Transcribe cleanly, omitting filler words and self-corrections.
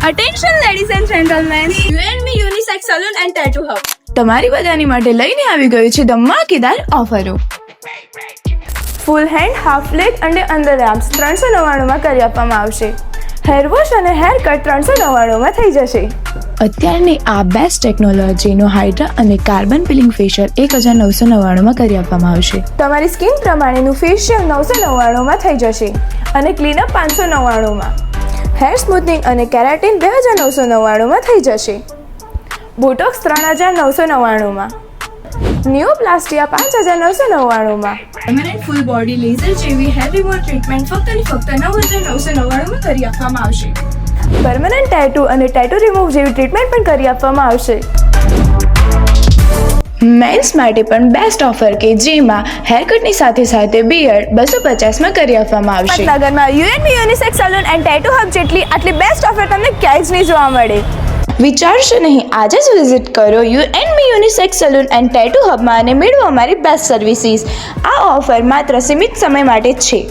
Attention ladies and gentlemen, you and me unisex salon and tattoo hub. તમારી બધાની માટે લઈને આવી ગયું છે ધમાકેદાર ઓફરો. ફૂલ હેન્ડ, હાફ લેગ અને અંડર આર્મ્સ 399 કરી આપવામાં આવશે. હેર વોશ અને હેર કટ 399 થઈ જશે. અત્યારની આ બેસ્ટ ટેકનોલોજીનો હાઇડ્રા અને કાર્બન પિલિંગ ફેશિયલ 1999 કરી આપવામાં આવશે. તમારી સ્કિન પ્રમાણેનું ફેશિયલ 999 થઈ જશે અને ક્લીનઅપ 599. હેર સ્મૂથનિંગ અને કેરાટીન 2999 થઈ જશે. બોટોક્સ 3999. નિયોપ્લાસ્ટિયા 5999. પરમેનન્ટ ફૂલ બોડી લેઝર જેવી હેર રિમૂવલ ટ્રીટમેન્ટ ફક્ત ને ફક્ત 9999 કરી આપવામાં આવશે. પરમેનન્ટ ટેટુ અને ટેટુ રિમૂવ જેવી ટ્રીટમેન્ટ પણ કરી આપવામાં આવશે. મેન્સ માટે પણ બેસ્ટ ઓફર કે જેમાં હેરકટની સાથે સાથે બિયર્ડ 250 કરી આપવામાં આવશે. પાટનગરમાં UNB unisex salon and tattoo hub જેટલી આટલી બેસ્ટ ઓફર તમને ક્યાંય જ નહીં જોવા મળે. વિચારશો નહીં, આજે જ વિઝિટ કરો યુએનબી યુનિસેક્સ સલૂન એન્ડ ટેટુ હબમાં અને મેળવો અમારી બેસ્ટ સર્વિસીસ. આ ઓફર માત્ર સીમિત સમય માટે જ છે.